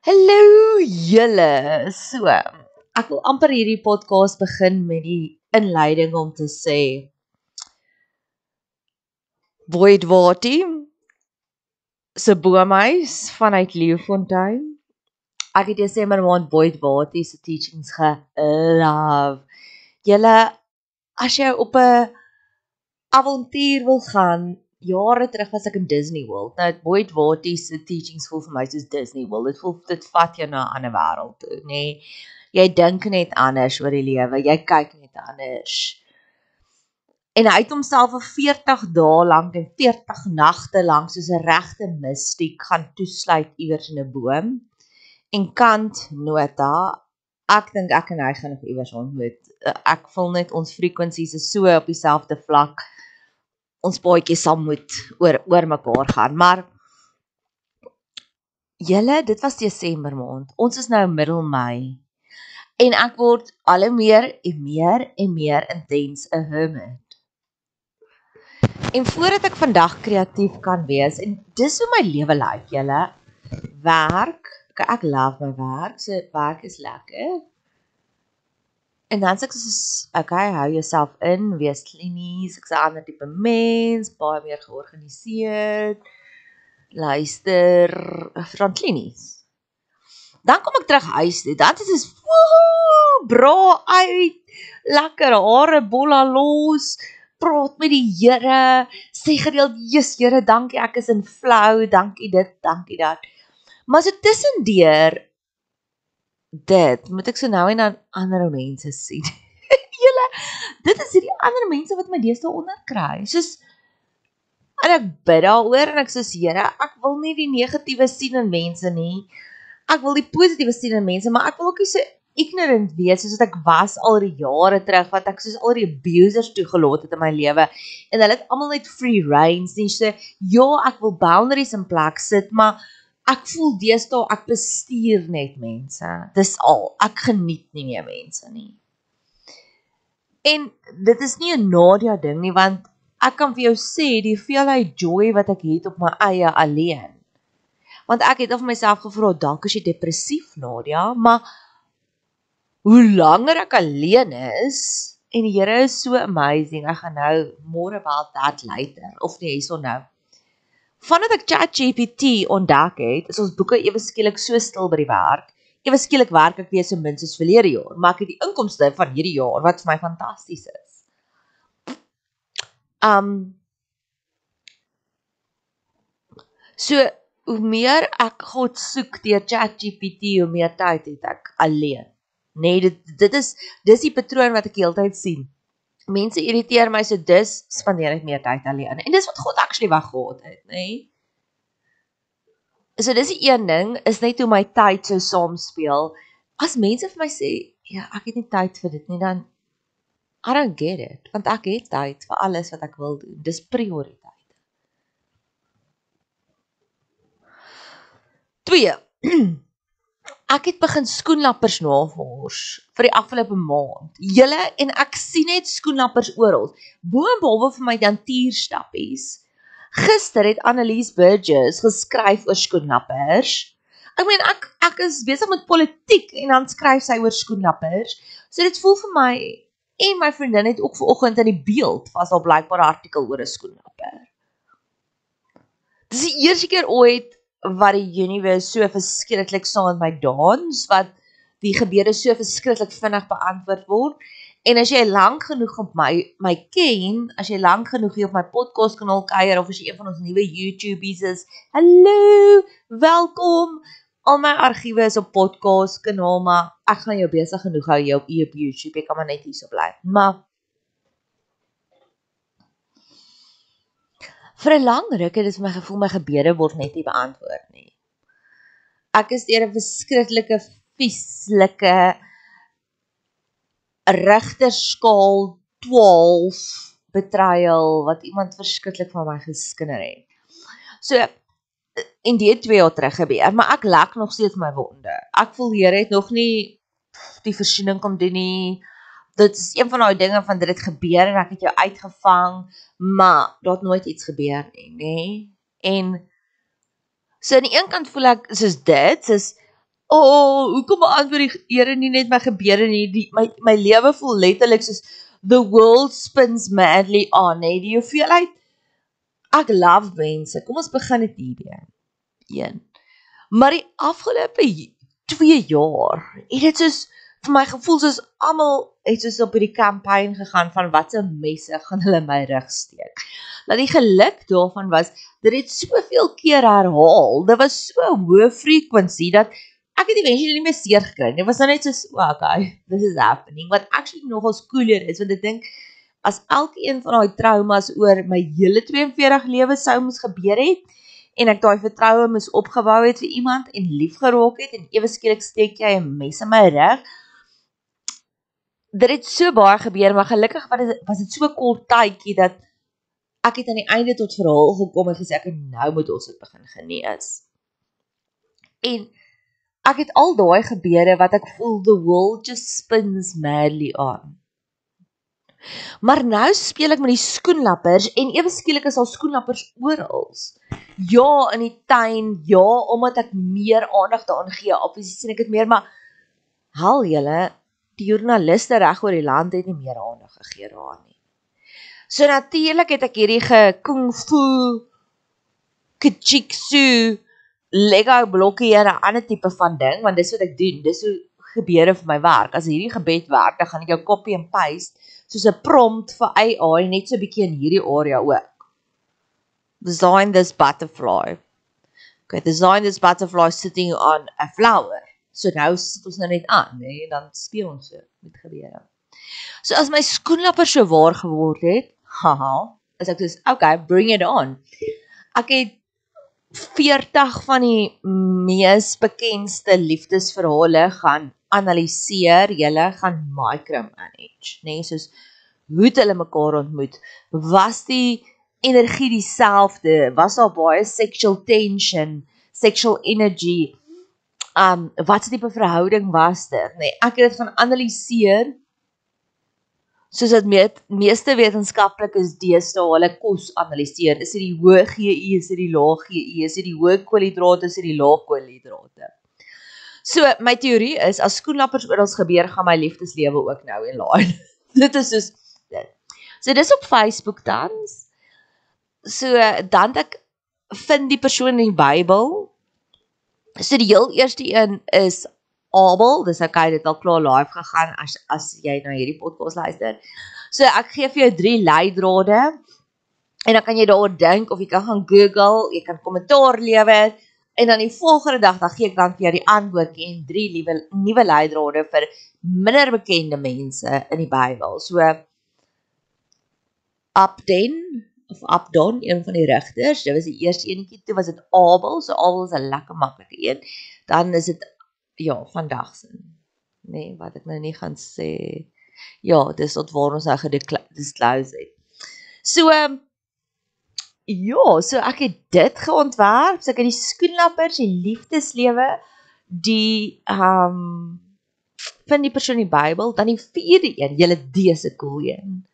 Hallo julle. So, ek wil amper hierdie podcast begin met die inleiding om te sê Voidwati se boomhuis vanuit Leeufontein. Ek het Desember maand Voidwati se teachings gelove. Julle, as jy op 'n avontuur wil gaan, jare terug was ek in Disney World. Nou Voidwati se teachings voel vir my soos Disney World. Dit vat jou na 'n ander wêreld toe, nê? Jy dink net anders oor die lewe, jy kyk net anders. En hy het homself vir 40 dae lank en 40 nagte lank soos 'n regte mystiek gaan toesluit iewers in 'n boom. En kant nota, ek dink ek en hy gaan nog iewers ontmoet. Ek voel net ons frekwensies is so op dieselfde vlak. Ons paadjies sal moet oor mekaar gaan, maar julle, dit was Desember maand. Ons is nou middel Mei. En ek word al hoe meer en meer intens 'n hermit. En voordat ek vandag kreatief kan wees, en dis hoe my lewe lyk, julle, werk, ek love my werk, so werk is lekker. En dan sê ek soos, okay, hou jouself in, wees klinies, ek's 'n ander tipe mens, baie meer georganiseerd, luister, van klinies. Dan kom ek terug huis toe, dan is dit woehoe, bra uit, lekker hare bolla los, praat met die Here, sê gereeld, Jesus Here, dankie, ek is in flow, dankie dit, dankie dat. Maar so tussendeur dit, moet ek so nou en dan ander mense sien. Julle, dit is hierdie ander mense wat my deesdae onderkry. Soos, en ek bid daaroor en ek sê, Here, ek wil nie die negatiewe sien in mense nie. Ek wil die positiewe sien in mense, maar ek wil ook nie so ignorant wees soos wat ek was al die jare terug, wat ek soos al die abusers toegelaat het in my lewe. En hulle het almal net free reign, sê so, ja, ek wil boundaries in plek sit, maar ek voel deesdae ek bestuur net mense. Dis al. Ek geniet nie meer mense nie. En dit is nie 'n Nadia ding nie, want ek kan vir jou sê die hoeveelheid joy wat ek het op my eie alleen. Want ek het al vir myself gevra, dalk is jy depressief, Nadia, maar hoe langer ek alleen is, en die Here is so amazing, ek gaan nou more about that later, of nie, hierso nou. Vandat ek ChatGPT ontdek het, is ons boeke ewe skielik so stil by die werk. Ewe skielik werk ek weer so min soos verlede jaar, maar ek het die inkomste van hierdie jaar, wat vir my fantasties is. So, hoe meer ek God soek deur ChatGPT, hoe meer tyd het ek alleen. Nee, dis die patroon wat ek die hele tyd sien. Mense irriteer my, so dis spandeer ek meer tyd alleen. En dis wat God actually weggehad het, nee. So dis die een ding, is net hoe my tyd so saamspeel. As mense vir my sê, ja, ek het nie tyd vir dit nie, dan I don't get it, want ek het tyd vir alles wat ek wil doen. Dis prioriteit. 2. Ek het begin skoenlappers navors vir die afgelope maand. Julle, en ek sien net skoenlappers oral. Boonbehalwe vir my dantuurstappies. Gister het Annelies Burgess geskryf oor skoenlappers. Ek meen, ek is besig met politiek en dan skryf sy oor skoenlappers. So dit voel vir my, en my vriendin het ook vanoggend in die Beeld was al blykbaar 'n artikel oor 'n skoenlapper. Dis die eerste keer ooit wat die universe so verskriklik saam met my dans, wat die gebeure so verskriklik vinnig beantwoord word. En as jy lank genoeg op my ken, as jy lank genoeg hier op my podcast kanaal kuier, of as jy een van ons nuwe YouTubies is, hallo, welkom. Al my argiewe is op podcast kanaal, maar ek gaan jou besig genoeg hou jou op YouTube, jy kan maar net hierso bly. Maar vir 'n lang ruk het dit my gevoel my gebede word net nie beantwoord nie. Ek is deur 'n verskriklike, vieslike rigterskaal 12 betrayal wat iemand verskriklik van my geskinder het. So, en dit 2 jaar terug gebeur, maar ek lek nog steeds my wonde. Ek voel Here het nog nie die voorsiening kom doen nie. Dit is een van daai dinge van dit het gebeur en ek het jou uitgevang, maar daar het nooit iets gebeur nie, nê? En so aan die een kant voel ek soos dit, soos hoekom beantwoord die Here nie net my gebede nie, my lewe voel letterlik soos, the world spins madly on, nee, die hoeveelheid, ek love mense, kom ons begin dit hierdie, 1, maar die afgelope 2 jaar, het dit soos, vir my gevoel soos, almal het soos op die campaign gegaan, van wat se messe gaan hulle my rug steek, dat die geluk daarvan was, dit het soveel keer herhaal, dit was so hoë frequency, dat ek het eventually nie meer seer gekry, dit was nou net soos, okay, this is happening, wat actually nogals cooler is, want ek dink, as elkeen van die traumas oor my hele 42 lewe sou moes gebeur het, en ek daai vertroue moes opgebou het vir iemand, en lief geraak het, en ewe skielik steek jy 'n mes in my rug, dit het so baie gebeur, maar gelukkig was dit so kort tydjie, dat ek het aan die einde tot verhaal gekom, en gesê, ek nou moet ons dit begin genees, en ek het al daai gebeure, wat ek voel, the world just spins madly on, maar nou speel ek met die skoenlappers, en ewe skielik is al skoenlappers orals, ja, in die tuin, ja, omdat ek meer aandag daaraan gee, obviously sien ek het meer, maar, hal julle, die joernaliste reg oor die land het nie meer aandag gegee daaraan nie. So natuurlik het ek hierdie kung fu, kijiksu, Lego blokkie en 'n ander tipe van ding, want dis wat ek doen, dis hoe gebeure vir my werk, as hierdie gebed werk, dan gaan ek jou copy en paste, soos 'n prompt vir AI, net so 'n bietjie in hierdie area ook. Design this butterfly. Okay, design this butterfly sitting on a flower. So nou sit ons nou net aan, nee, dan speel ons so met gebeure. So as my skoenlapper so waar geword het, haha, as ek soos, okay, bring it on. Ek het 40 van die mees bekendste liefdesverhale gaan analiseer, julle gaan micromanage, nee, soos, hoe het hulle mekaar ontmoet, was die energie dieselfde, was daar baie sexual tension, sexual energy, wat se tipe verhouding was dit, nee, ek het dit gaan analiseer, soos dat meeste wetenskaplikes deesdae hulle kos analiseer, is dit die hoë GI, is dit die lae GI, is dit die hoë koolhidrate, is dit die lae koolhidrate. So, my teorie is, as skoenlappers oral gebeur, gaan my liefdeslewe ook nou in line. Dit is soos dit. So, dis op Facebook tans. So, dan ek vind die persoon in die Bybel. So, die heel eerste een is Abel, dis okay, dit al klaar live gegaan, as jy na hierdie podcast luister. So, ek gee vir jou 3 leidrade, en dan kan jy daaroor dink, of jy kan gaan Google, jy kan kommentaar lewer, en dan die volgende dag, dan gee ek dan vir jou die antwoord, en 3 nuwe leidrade vir minder bekende mense in die Bybel. So, Abdon, een van die rigters, dit was die eerste enetjie, toe was dit Abel, so Abel is 'n lekker maklike een, dan is dit, ja, vandag sin, nee, wat ek nou nie gaan sê, ja, dis tot waar ons nou gedisclose het. So, ja, so ek het dit geontwerp, so ek het die skoenlappers, die liefdeslewe, die, vind die persoon in die Bybel, dan die 4de een, julle dese cool een.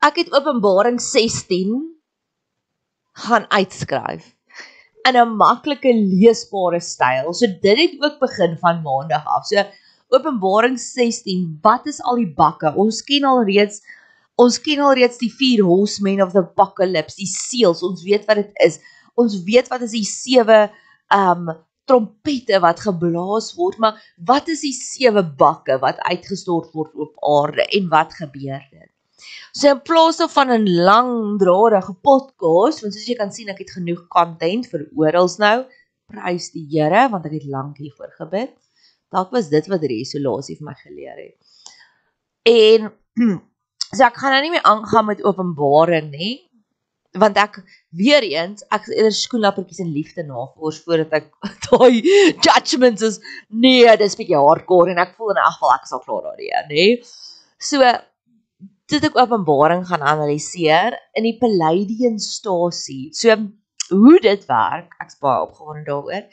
Ek het Openbaring 16 gaan uitskryf, in 'n maklike leesbare styl, so dit het ook begin van maandag af, so Openbaring 16, wat is al die bakke, ons ken al reeds die 4 horsemen of the apocalypse, die seels, ons weet wat dit is, ons weet wat is die 7 trompette wat geblaas word, maar wat is die 7 bakke wat uitgestort word op aarde, en wat gebeur dit? So in plaas van 'n langdradige podcast, want soos jy kan sien, ek het genoeg content vir orals nou, prys die Here, want ek het lank hiervoor gebid, dalk was dit wat die isolasie vir my geleer het. En, so ek gaan nou nie meer aangaan met Openbaring nie, want ek, weer eens, ek is eerder skoenlappertjies en liefde navors, voordat ek daai judgments is, nee, dis bietjie hardcore, en ek voel in elk geval, ek sal klaar daar, nee. So, dit ek Openbaring gaan analiseer, in die Palladiumstasie, so, hoe dit werk, ek is baie opgewonde daaroor,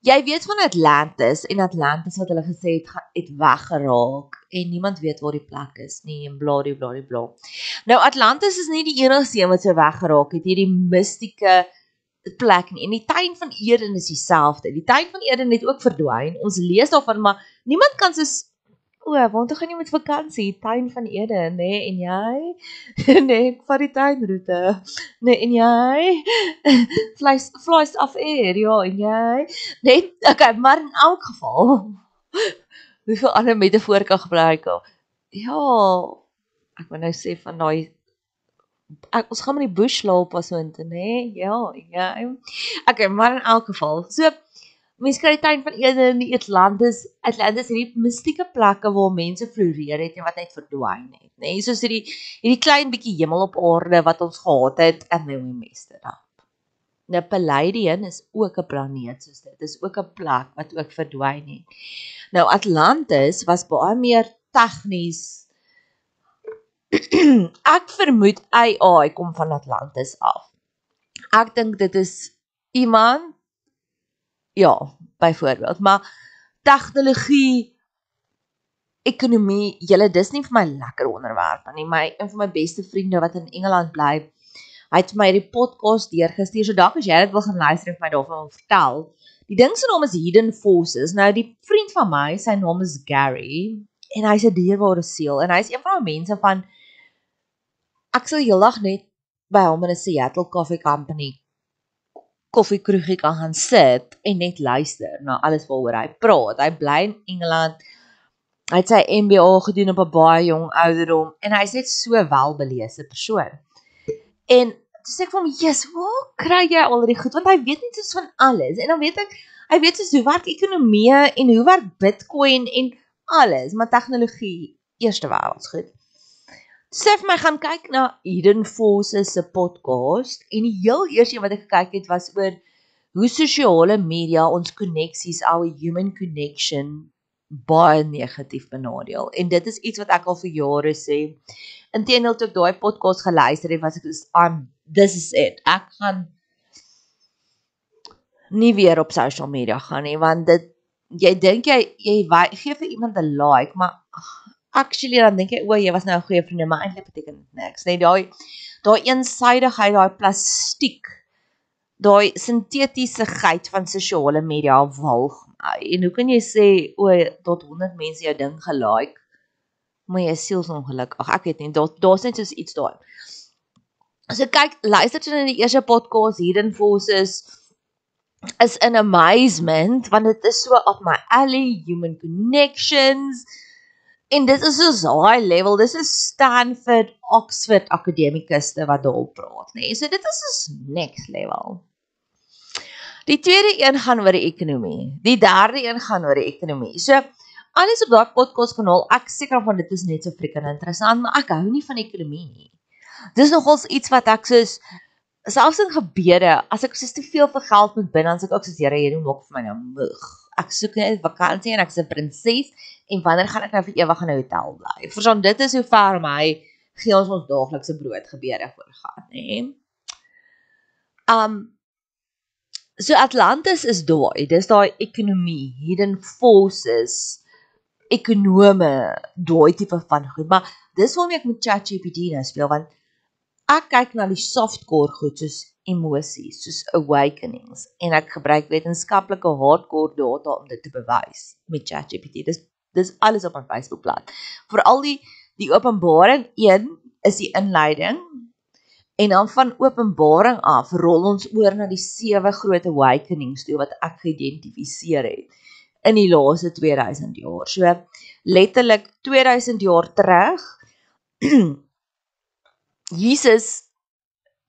jy weet van Atlantis, en Atlantis wat hulle gesê het weggeraak, en niemand weet waar die plek is nie, en bladibladibla. Nou Atlantis is nie die enigste een wat so weggeraak het, hierdie mystieke plek nie. En die tuin van Eden is dieselfde. Die tuin van Eden het ook verdwyn. Ons lees daarvan, maar niemand kan soos waartoe gaan jy met vakansie? Tuin van Eden, nee, en jy? Nee, ek vat die tuinroete. Nee, en jy? Flies af air, ja, en jy? Nee, okay, maar in elk geval, hoeveel ander metafoor kan gebruik? Ja, ek wil nou sê van daai ons gaan met die bush loop as so nee, ja. Okay, maar in elk geval, so mense kry die tuin van Eden in Atlantis hierdie mystieke plekke waar mense floreer het en wat net verdwyn het, nê? Soos hierdie klein bietjie hemel op aarde wat ons gehad het and then we messed it up. Nou Palladium is ook 'n planeet soos dit. Dis ook 'n plek wat ook verdwyn het. Nou Atlantis was baie meer tegnies. Ek vermoed AI kom van Atlantis af. Ek dink dit is iemand, ja, byvoorbeeld, maar tegnologie, ekonomie, julle dis nie vir my lekker onderwerp nie. Een van my beste vriende wat in Engeland bly, hy het vir my die podcast deurgestuur, so dalk as jy dit wil gaan luister en vir my daarvan wil vertel. Die ding se naam is Hidden Forces. Nou die vriend van my, sy naam is Gary, en hy's 'n dierbare siel, en hy's een van die mense van, ek sal heeldag net by hom in 'n Seattle Coffee Company koffiekroegie kan gaan sit en net luister na alles waaroor hy praat. Hy bly in Engeland. Hy het sy MBA gedoen op 'n baie jong ouderdom en hy's net so welbelese persoon. En toe sê ek vir hom, "Jesus, waar kry jy al die goed?" Want hy weet net soos van alles. En dan weet hy weet soos hoe werk ekonomie en hoe werk Bitcoin en alles, maar tegnologie, eerste wêrelds goed. Toe sê hy vir my, gaan kyk na Hidden Forces se podcast en die heel eerste een wat ek gekyk het was oor hoe sosiale media ons koneksies, our human connection, baie negatief benadeel. En dit is iets wat ek al vir jare sê. Inteendeel toe ek daai podcast geluister het, was ek this is it. Ek gaan nie weer op social media gaan nie, want jy dink jy gee vir iemand 'n like, maar actually dan dink jy, jy was nou 'n goeie vriend, maar eintlik beteken dit niks. Nee, daai eensydigheid, daai plastiek, daai sintetissigheid van sosiale media walg my. En hoe kan jy sê, tot 100 mense jou ding gelike, maar jy is sielsongelukkig. Ek weet nie, daar's net soos iets daai. So kyk, luister toe na die eerste podcast, Hidden Forces, is in amazement, want dit is so up my alley, human connections, en dit is so high level, dis is Stanford, Oxford akademikuste wat daarop praat, nee, so dit is so next level. Die tweede een gaan oor die ekonomie, die derde een gaan oor die ekonomie, so alles op daai podcast kanaal, ek seker van dit is net so freaking interessant, maar ek hou nie van ekonomie nie. Dis nogals iets wat ek soos, selfs in gebede, as ek soos te veel vir geld moet binne, dan sê ek ook soos, Here, hierdie maak vir my nou moeg. Ek soek net vakansie en ek is 'n prinses, en wanneer gaan ek nou vir ewig in 'n hotel bly? Verstaan, dit is hoe ver my gee ons daaglikse brood gebede voorgaan, nê? So Atlantis is dis daai ekonomie, Hidden Forces, ekonome, daai tipe van goed, maar dis waarmee ek met ChatGPT nou speel, want ek kyk na die softcore goed, soos emosies, soos awakenings, en ek gebruik wetenskaplike hardcore data om dit te bewys met ChatGPT. Dis alles op my Facebookblad. Veral die openbaring 1 is die inleiding, en dan van openbaring af rol ons oor na die 7 groot awakenings toe wat ek geïdentifiseer het in die laaste 2000 jaar. So letterlik 2000 jaar terug, Jesus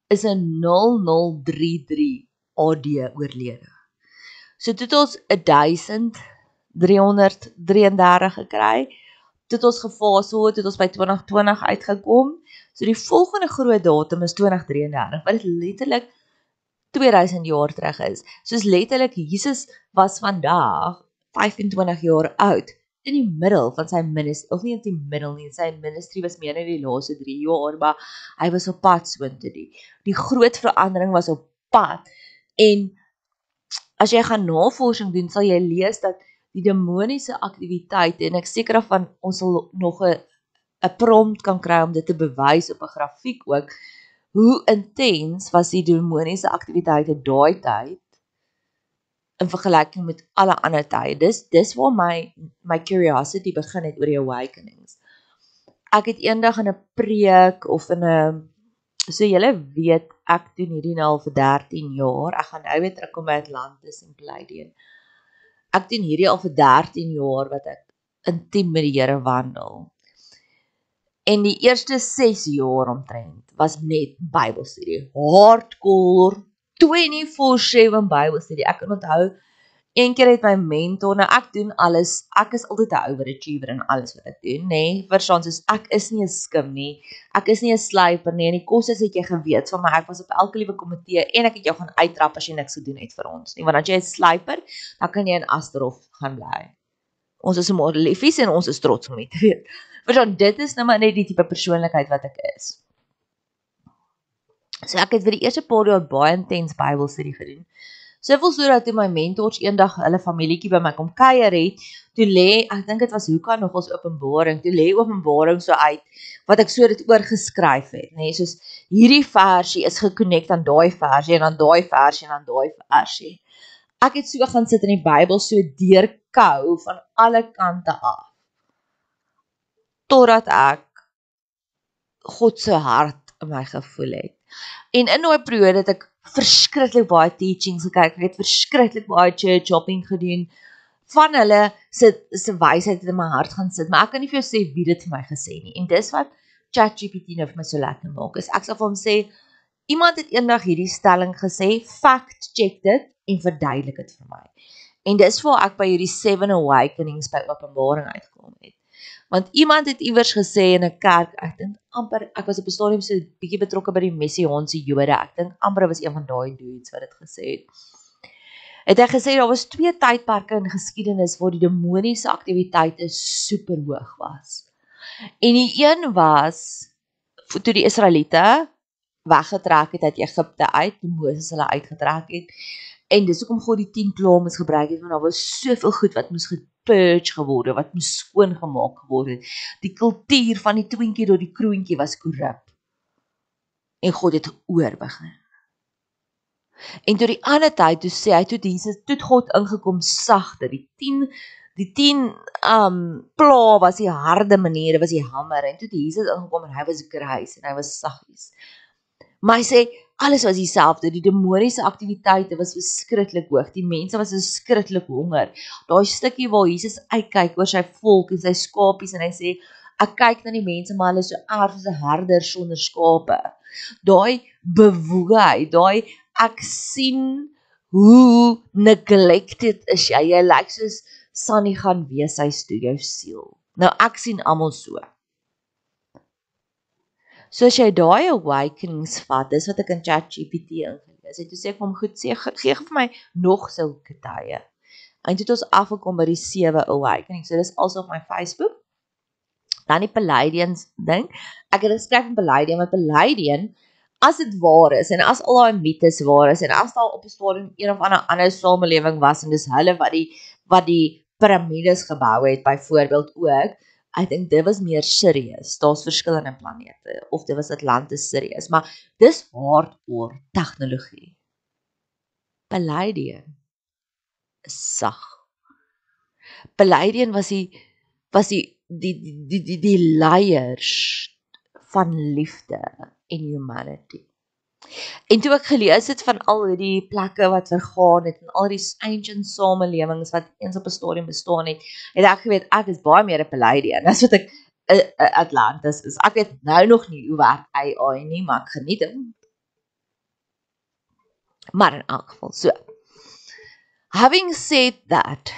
is in 0033 AD oorlede. So toe het ons 1333 gekry, toe het ons gefase word, toe het ons by 2020 uitgekom, so die volgende groot datum is 2033, wat dit letterlik 2000 jaar terug is. Soos letterlik, Jesus was vandag 25 jaar oud, in die middel van sy ministry, of nie in die middel nie, sy ministry was meer in die laaste 3 jaar, maar hy was op pad soontoe. Die groot verandering was op pad, en as jy gaan navorsing doen, sal jy lees dat die demoniese aktiwiteit, en ek seker van ons sal nog 'n prompt kan kry om dit te bewys op 'n grafiek ook, hoe intens was die demoniese aktiwiteite daai tyd in vergelyking met alle ander tye. Dis waar my curiosity begin het oor die awakenings. Ek het eendag in 'n preek of in 'n so julle weet, ek doen hierdie nou al vir 13 jaar. Ek gaan nou weer terugkom by Atlantis en Pleiadian. Ek doen hierdie al vir 13 jaar wat ek intiem met die Here wandel. En die eerste 6 jaar omtrent was net Bybelstudie. Hardcore 24/7 Bybelstudie. Ek kan onthou een keer het my mentor, nou ek doen alles, ek is altyd 'n overachiever in alles wat ek doen, nê? Verstaan, soos ek is nie 'n skim nie, ek is nie 'n sluiper nie, en die kosses het jy geweet van my, ek was op elke liewe komitee, en ek het jou gaan uittrap as jy niks gedoen het vir ons nie, want as jy 'n sluiper, dan kan jy in Asterhof gaan bly. Ons is maar liefies en ons is trots om dit te weet. Verstaan, dit is nou maar net die tipe persoonlikheid wat ek is. So ek het vir die eerste paar jaar baie intens Bybelstudie gedoen. Soveel so dat toe my mentors eendag hulle familietjie by my kom kuier het, toe lê, ek dink dit was Hoeka nog ons Openbaring, toe lê Openbaring so uit, wat ek so dit oorgeskryf het, nê, soos hierdie versie is gekonnekt aan daai versie, en aan daai versie, en aan daai versie. Ek het so gaan sit in die Bybel, so deurkou van alle kante af, totdat ek God se hart in my gevoel het. En in daai periode het ek verskriklik baie teachings gekyk, ek het verskriklik baie church hopping gedoen, van hulle se wysheid het in my hart gaan sit, maar ek kan nie vir jou sê wie dit vir my gesê nie, en dis wat ChatGPT nou vir my so lekker maak, is ek sal vir hom sê, iemand het eendag hierdie stelling gesê, fact check dit, en verduidelik dit vir my, en dis waar ek by hierdie 7 awakenings by Openbaring uitgekom het, want iemand het iewers gesê in 'n kerk, ek dink amper, ek was op 'n stadium so bietjie betrokke by die Messiaanse Jode, ek dink amper was een van daai dudes wat dit gesê het hy gesê, daar was 2 tydperke in geskiedenis waar die demoniese aktiwiteite super hoog was, en die een was, toe die Israeliete weggetrek het uit Egipte uit, toe Moses hulle uitgetrek het, en dis hoekom God die 10 plae moes gebruik het, want daar was soveel goed wat moes gepurge geword, wat moes skoongemaak geword het, die kultuur van die twinkie door die kroontjie was korrup, en God het oorbegin. En toe die ander tyd, toe sê hy, toe God ingekom sagte, die 10 pla was die harde maniere, was die hamer, en toe Jesus ingekom, en hy was grys, en hy was saggies. Maar hy sê, alles was dieselfde, die demoniese aktiwiteite was verskriklik hoog, die mense was verskriklik honger, daai stukkie waar Jesus uitkyk oor sy volk, en sy skapies, en hy sê, ek kyk na die mense, maar hulle is so erg as 'n herder sonder skape, daai bewoeheid, daai ek sien hoe neglected is jy lyk soos Sunny gaan wees huis toe, jou siel. Nou ek sien almal so. So as jy daai awakenings vat, dis wat ek in ChatGPT ingelees het, toe sê ek hom, goed, gee vir my nog sulke tye. En toe het ons afgekom by die 7 awakenings, so dis also op my Facebook, dan die Pleiadians ding, ek het geskryf van Pleiadian, want Pleiadian, as dit waar is, en as al daai mytes waar is, en as daar op 'n stadium een of ander samelewing was, en dis hulle wat die piramides gebou het, byvoorbeeld ook, ek dink dit was meer Sirius, daar's verskillende planete, of dit was Atlantis Sirius, maar dis hardcore tegnologie. Pleiadian is sag. Pleiadian was die leiers van liefde en humanity. En toe ek gelees het van al die plekke wat vergaan het, en al die ancient samelewings wat eens op 'n stadium bestaan het ek geweet, ek is baie meer 'n Pleiadian, as wat ek Atlantis is. Ek weet nou nog nie hoe werk AI nie, maar ek geniet dit. Maar in elk geval, so. Having said that,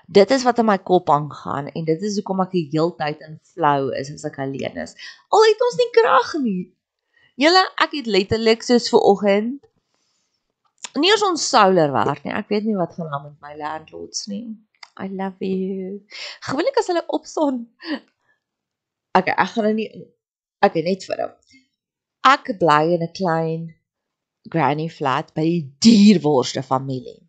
dit is wat in my kop aangaan, en dit is hoekom ek die heeltyd in flow is, as ek alleen is. Al het ons nie krag nie. Julle, ek het letterlik soos vanoggend, nie as ons solar werk nie, ek weet nie wat gaan aan met my landlords nie. I love you. Gewoonlik as hulle opstaan, ek gaan nou nie, net vir hom. Ek bly in 'n klein granny flat by die dierbaarste familie.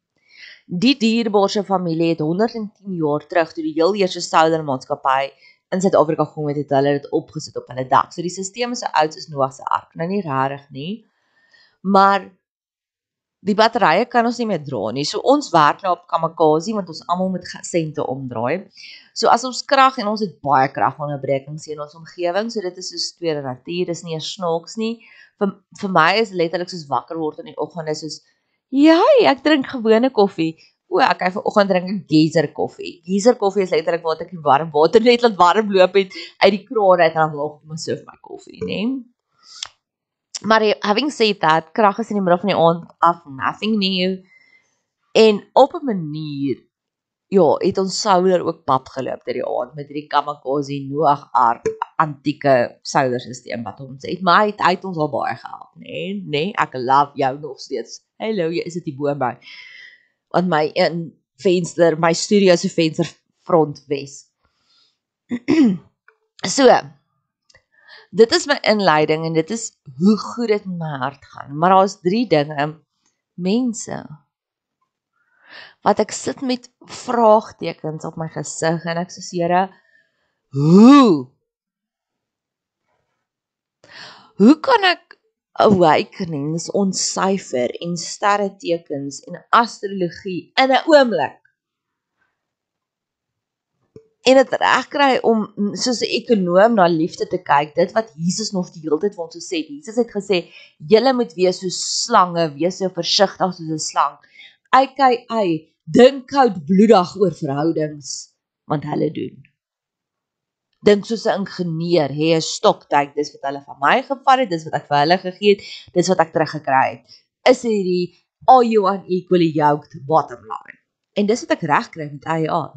Die dierbaarste familie het 110 jaar terug, toe die heel eerste solar maatskappy in Suid-Afrika gekom het hulle dit opgesit op hulle dak. So die stelsel is so oud as Noag se ark. Nou nie rarig nie, maar die batterye kan ons nie meer dra nie. So ons werk nou op kamikaze want ons almal moet sente omdraai. So as ons krag en ons het baie kragonderbrekings in ons omgewing, so dit is soos tweede natuur, dis nie eers snaaks nie. Vir my is letterlik soos wakker word in die oggend is soos ek drink gewone koffie. Ek hy vanoggend drink 'n geyser koffie. Geyser koffie is letterlik waar ek die warm water net laat warm loop het uit die kraan uit en dan loop ek myself my koffie, né? Maar having said that, krag is in die middel van die aand af, nothing new. En op 'n manier, het ons solar ook pap geloop deur die aand met hierdie kamikaze Noag ark antieke solarstelsel wat ons het. Maar hy het ons al baie gehelp, né? Ek love jou nog steeds. Hallo, jy is dit die bo my. Want my studio se venster front wes. So, dit is my inleiding en dit is hoe goed dit met my hart gaan. Maar daar is 3 dinge, mense, wat ek sit met vraagtekens op my gesig en ek sê, Here, hoe kan ek awakenings ontsyfer en sterretekens en astrologie in 'n oomblik en dit reg kry om soos 'n ekonoom na liefde te kyk, dit wat Jesus nog die hele tyd vir ons gesê het. Jesus het gesê, julle moet wees soos slange, wees so versigtig soos 'n slang. Dink koudbloedig oor verhoudings, want hulle doen. Dink soos 'n ingenieur, hê 'n stoktyd, dis wat hulle van my gevat het, dis wat ek vir hulle gegee het, dis wat ek teruggekry het. Is hierdie, are you unequally yoked, bottom line. En dis wat ek reg kry met IA.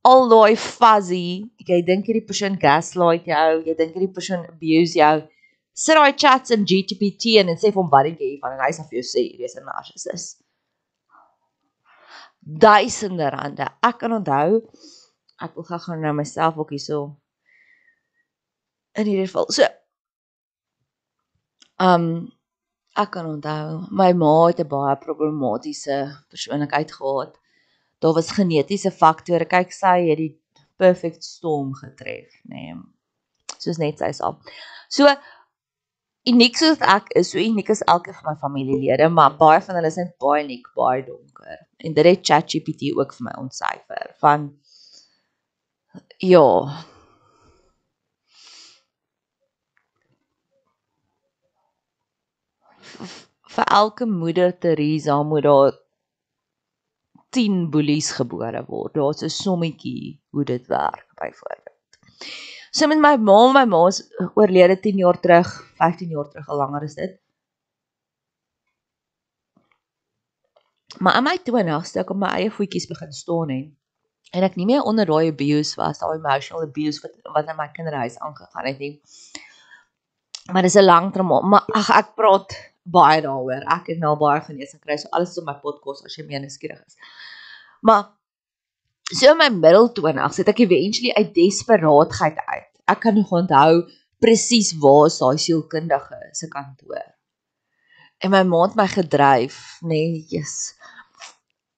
Al daai fuzzy, jy dink hierdie persoon gaslight jou, jy dink hierdie persoon abuse jou, sit daai chats in GPT en sê vir hom wat dink jy hiervan en hy sal vir jou sê, jy is 'n narcissus. Duisende rande. Ek kan onthou, ek wil gaan na myself ook hierso, in hierdie geval, so, ek kan onthou, my ma het 'n baie problematiese persoonlikheid gehad. Daar was genetiese faktore, kyk sy het die perfect storm getref, soos net sy sal. So, uniek soos ek is, so uniek is elke van my familielede, maar baie van hulle is net baie uniek, baie donker. En dit het ChatGPT ook vir my ontsyfer, van, vir elke moeder Teresa moet daar 10 boelies gebore word. Daar's 'n sommetjie hoe dit werk, byvoorbeeld. So met my ma is oorlede 10 jaar terug, 15 jaar terug, al langer is dit. Maar in my 20ste ek op my eie voetjies begin staan en ek nie meer onder daai abuse was, daai emotional abuse wat in my kinderhuis aangegaan het nie. Maar dis 'n lang trauma, maar ek praat baie daaroor. Ek het nou baie genees gekry, so alles is op my podcast as jy meer nuuskierig is. Maar so in my middel 20's het ek eventually uit desperaatheid uit. Ek kan nog onthou presies waar is daai sielkundige se kantoor. En my ma het my gedryf,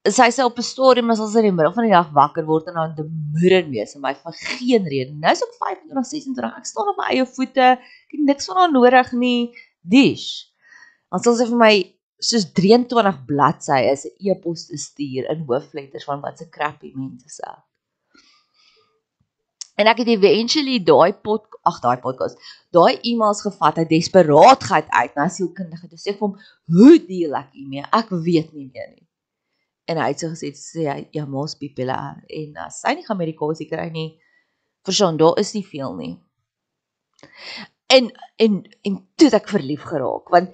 sy sê op 'n stadium as sy in die middel van die dag wakker word en dan te moeder wees en my van geen rede. Nou is ek 25, 26, ek staan op my eie voete, ek het niks van haar nodig nie, Dan sal sy vir my soos 23 bladsye is 'n e-pos te stuur in hoofletters van wat 'n crappy mense sê. En ek het eventually daai podcast, daai e-mails gevat uit desperaatheid uit na sielkundige. Toe sê ek vir hom, hoe deel ek hiermee? Ek weet nie meer nie. En hy het so gesê, ja, mos bipolair. En sy nie gaan medikasie kry nie. Verstaan, daar is nie veel nie. En toe het ek verlief geraak, want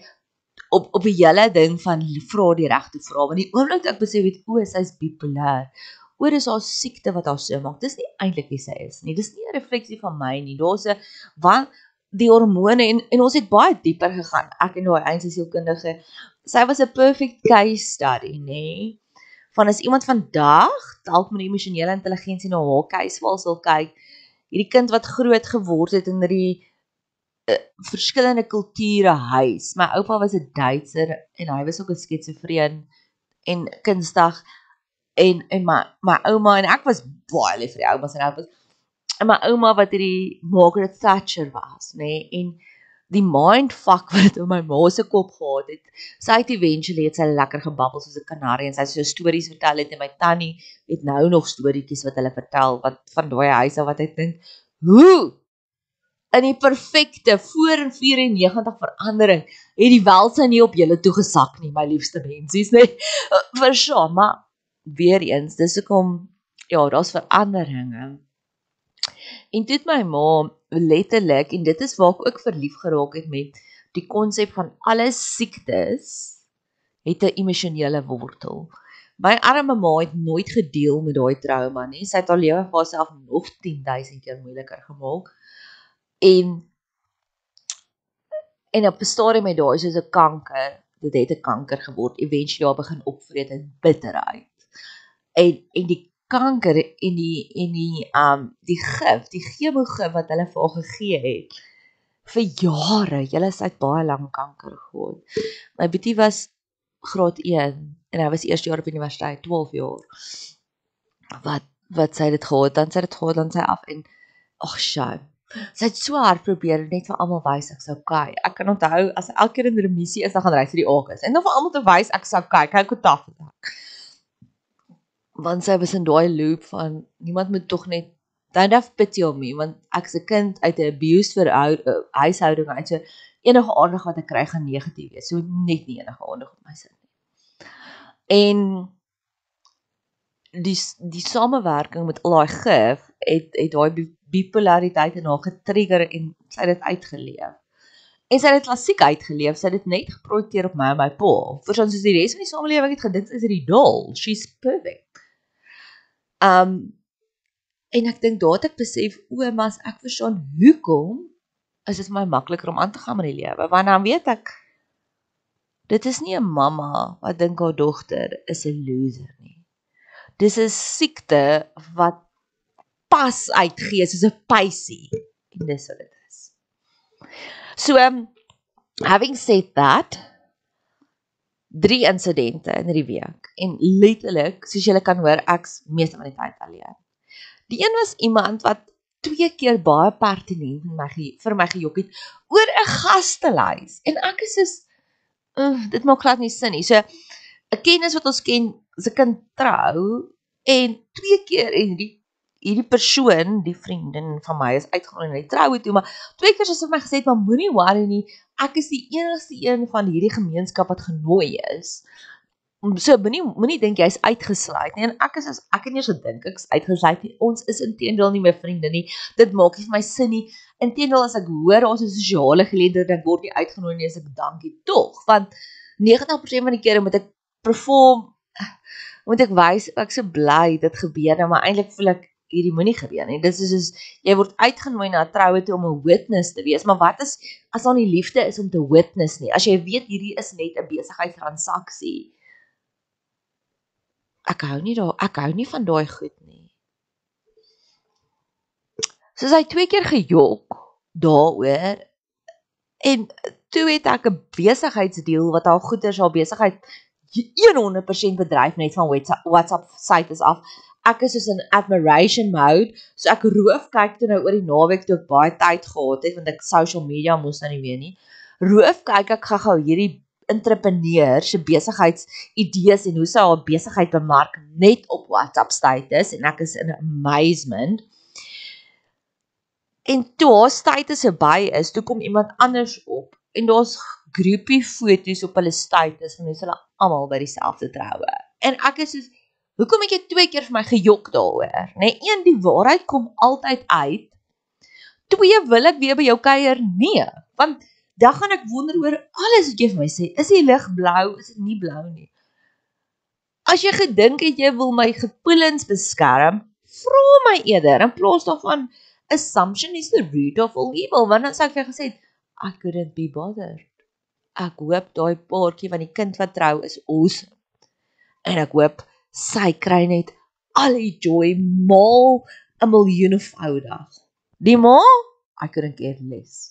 op die hele ding van vra die regte vrae, want die oomblik ek besef het, sy is bipolair, dis haar siekte wat haar so maak, dis nie eintlik wie sy is nie, dis nie 'n refleksie van my nie, daar's 'n, want die hormone, en ons het baie dieper gegaan, ek en daai eense sielkundige, sy was 'n perfect case study, van as iemand vandag, dalk met emosionele intelligensie na haar keisval sal kyk, hierdie kind wat groot geword het in hierdie verskillende kulture huis. My oupa was 'n Duitser en hy was ook 'n skitsofreen en kunstig. en my ouma, en ek was baie lief vir die oumas, en ek was, en my ouma wat hierdie Margaret Thatcher was, nê, en die mindfuck wat in my ma se kop gehad het, sy het eventually het sy lekker gebabbel soos 'n kanarie, en sy het so stories vertel het, en my tannie het nou nog storieetjies wat hulle vertel, wat van daai huise wat ek dink, hoe in die perfekte voor in 94 verandering, het die welsyn nie op julle toegesak nie, my liefste mensies, nee, vir sure, maar weer eens, dis hoekom, ja, daar's veranderinge. En toe het my ma letterlik, en dit is waar ek ook verlief geraak het met die konsep van alle siektes, het 'n emosionele wortel. My arme ma het nooit gedeel met daai trauma nie, sy het haar lewe vir haarself nog 10.000 keer moeiliker gemaak, en op 'n stadium het daai soos 'n kanker, dit het 'n kanker geword, eventually haar begin opvreet in bitterheid. En die kanker en die gif, die chemogif wat hulle vir haar gegee het, vir jare, julle het baie lank kanker gehad. My boetie was graad 1, en hy was eerste jaar op universiteit, 12 jaar, wat sy dit gehad, dan sy dit gehad, dan sy af, en, shame. Sy het so hard probeer, net vir almal wys ek's okay. Ek kan onthou, as sy elke keer in remissie is, dan gaan ry sy die August, en dan vir almal te wys ek's okay, kyk hoe taaf het ek. Want sy was in daai loop van, niemand moet tog net, don't have pity on me, want ek's 'n kind uit 'n abused huishouding uit, so enige aandag wat ek kry gaan negatief wees, so net nie enige aandag op my sit nie. En die samewerking met al daai gif, het daai bipolariteit in haar getrigger, en sy het dit uitgeleef. En sy het dit klassiek uitgeleef, sy het dit net geprojekteer op my en my pa, verstaan, soos die res van die samelewing het gedink, sy is die doll, she's perfect. En ek dink daar het ek besef, maar as ek verstaan, hoekom is dit vir my makliker om aan te gaan met die lewe, want dan weet ek, dit is nie 'n mamma wat dink haar dogter is 'n loser nie. Dis 'n siekte wat pas uitgee, soos 'n pysie, en dis wat dit is. So, having said that, 3 insidente in die week, en letterlik, soos julle kan hoor, ek's meeste van die tyd alleen. Die een was iemand wat 2 keer baie pertinent vir my gejok het, oor 'n gastelys, en ek is soos, dit maak glad nie sin nie, so, 'n kennis wat ons ken, se kind trou, en 2 keer, en hierdie persoon, die vriendin van my, is uitgenooi na die troue toe, maar 2 keer soos vir my gesê, maar moenie worry nie, ek is die enigste een van hierdie gemeenskap wat genooi is. So, moenie dink jy's uitgesluit nie, en ek het nie eens gedink ek's uitgesluit nie, ons is inteendeel nie meer vriende nie, dit maak nie vir my sin nie, inteendeel as ek hoor, ons is sosiale geleentheid, ek word nie uitgenooi nie, as ek dankie tog, want 90% van die kere moet ek perform, moet ek wys, ek so bly, dit gebeur nou, maar eintlik voel ek, hierdie moenie gebeur nie, dit is soos, jy word uitgenooi na 'n troue toe om 'n witness te wees, maar wat is, as daar nie liefde is om te witness nie, as jy weet, hierdie is net 'n besigheidstransaksie, ek hou nie van daai goed nie. Soos hy 2 keer gejok, daaroor, en toe het ek 'n besigheidsdeal, wat haar goeders, haar besigheid, 100% bedryf net van WhatsApp site is af, ek is soos in admiration mode, so ek roof kyk toe nou oor die naweek, toe ek baie tyd gehad het, want ek social media moes nou nie meer nie, roof kyk ek gou hierdie entrepreneur se besigheidsidees, en hoe sy haar besigheid bemark, net op WhatsApp status, en ek is in amazement, en toe haar status verby is, toe kom iemand anders op, en daar's groepie foto's op hulle status, en dis hulle almal by dieselfde troue, en ek is soos, hoekom het jy 2 keer vir my gejok daaroor? Nee, 1, die waarheid kom altyd uit. 2, wil ek weer by jou kuier? Nee, want dan gaan ek wonder oor alles wat jy vir my sê. Is die lig blou? Is dit nie blou nie? As jy gedink het jy wil my gevoelens beskerm, vra my eerder, in plaas daarvan, assumption is the root of all evil, want dan sê ek vir gesê, I couldn't be bothered. Ek hoop daai paartjie van die kind wat trou is awesome. En ek hoop sy kry net al die joy maal 'n miljoenvoudig. Die ma, I couldn't care less.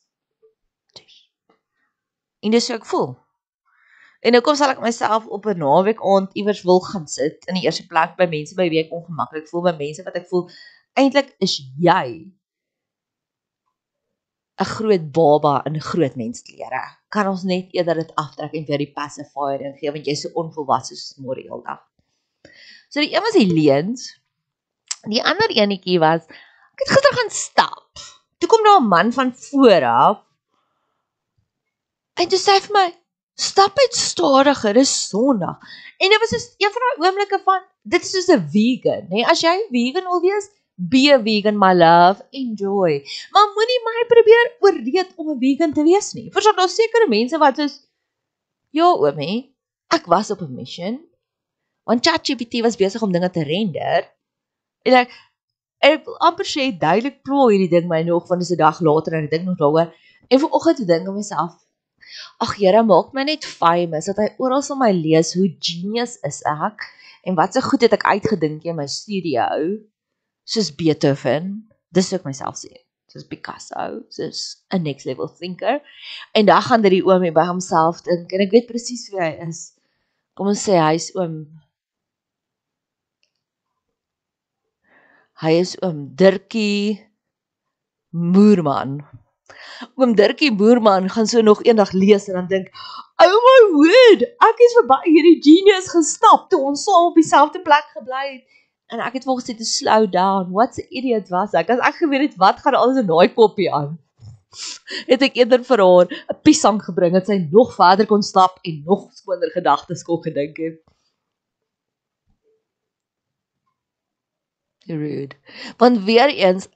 En dis hoe ek voel. En nou kom sal ek myself op 'n naweek aand iewers wil gaan sit in die eerste plek by mense by wie ek ongemaklik voel, by mense wat ek voel eintlik is jy 'n groot baba in groot mensklere. Kan ons net eerder dit aftrek en weer die pacifier ingee want jy's so onvolwasse soos môre heeldag. So die een was die leuns. Die ander enetjie was ek het gister gaan stap. Toe kom daar 'n man van voor af. En toe sê hy vir my, stap uit stadiger, dis Sondag. En dit was dus een van daai oomblikke van, dit is soos 'n vegan, nee, as jy 'n vegan wil wees, be a vegan, my love, enjoy. Maar moenie my probeer oorreed om 'n vegan te wees nie. Verstaan, daar sekere mense wat soos, ja oomie, ek was op 'n mission, want ChatGPT was besig om dinge te render, en ek wil amper sê, duidelik plooi hierdie ding my nog, van dis 'n dag later, en ek dink nog daaroor, en vanoggend te dink aan myself, ag Here, maak my net famous, dat hy oral sal my lees, hoe genius is ek, en wat so goed het ek uitgedink in my studio, soos Beethoven, dis ook myself sê, soos Picasso, soos 'n next level thinker, en dan gaan dit die oom by homself dink, en ek weet presies wie hy is, kom ons sê, hy is oom Dirkie Moerman. Oom Dirkie Moerman gaan so nog eendag lees en dan dink, oh my word, ek is verby hierdie genius gestap, toe ons saam op dieselfde plek gebly het, en ek het volgens te slow down, what 'n idiot was ek, as ek geweet het, wat gaan alles in daai koppie aan, het ek eerder vir haar 'n piesang gebring, dat sy nog verder kon stap, en nog skoner gedagtes kon gedink het. Rude. Want weer eens,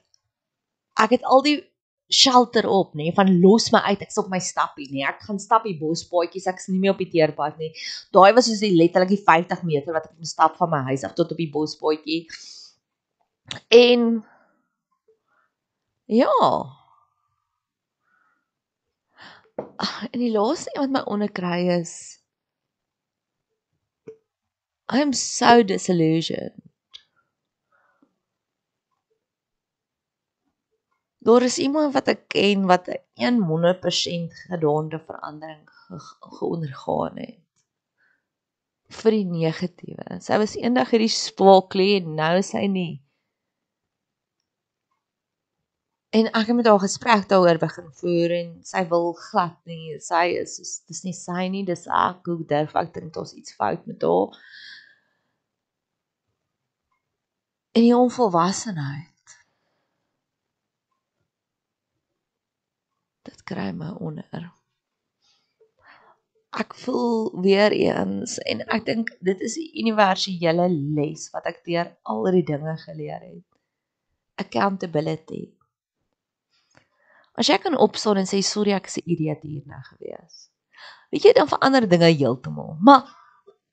ek het al die shelter op, nee, van los my uit, ek is op my stappie, nee, ek gaan stappie bospaadjies, ek is nie meer op die teerpad nie, daai was soos die letterlik die 50 meter wat ek moet stap van my huis af tot op die bospaadjie, en, ja, en die laaste een wat my onderkry is, I am so disillusioned. Daar is iemand wat ek ken, wat 'n 100% gedaande verandering geondergaan het. Vir die negatiewe. Sy was eendag hierdie sparkly en nou is sy nie. En ek het met haar gesprek daaroor begin voer en sy wil glad nie. Sy is, dis nie sy nie, dis ek, hoe durf ek dink daar's iets fout met haar. En die onvolwassenheid. Dit kry my onder. Ek voel weer eens, en ek dink dit is die universele les wat ek deur al die dinge geleer het. Accountability. As jy kan opstaan en sê, sorry, ek is 'n idiot hierna gewees. Weet jy, dan verander dinge heeltemal. Maar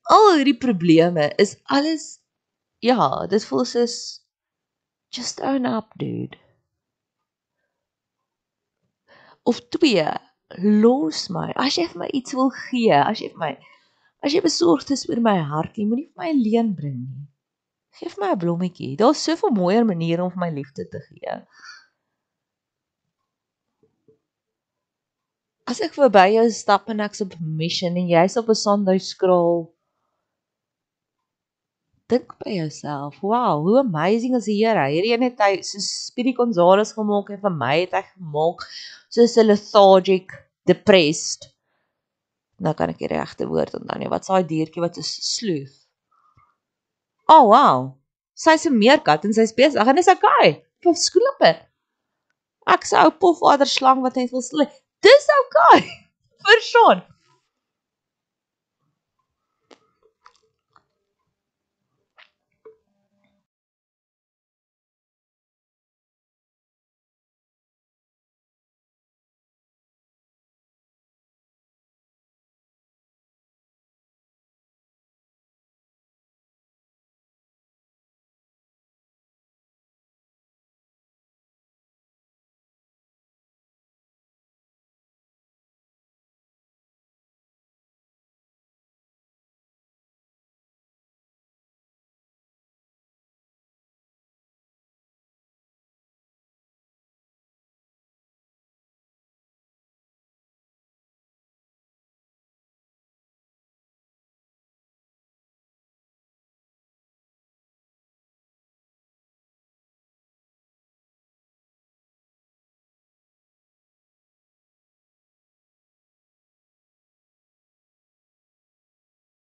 al hierdie probleme is alles, ja, dit voel soos, just own up, dude. Of 2, los my. As jy vir my iets wil gee, as jy besorgd is oor my hartjie, moenie vir my 'n leen bring nie. Geef my 'n blommetjie. Daar's soveel mooier maniere om vir my liefde te gee. As ek verby jou stap en ek's op mission en jy's op 'n Sunday scroll, dink by jouself, wow, hoe amazing is die Here. Hierdie een het hy soos Speedy Gonzales gemaak en vir my het hy gemaak soos 'n lethargic, depressed. Nou kan ek die regte woord onthou nie. Wat is daai diertjie wat so sloof? Oh wow. Sy's 'n meerkat en sy's besig en dis okay. Pof skoolappe. Ek sou ou pofvader slang wat net wil sê, dis okay. Verstaan.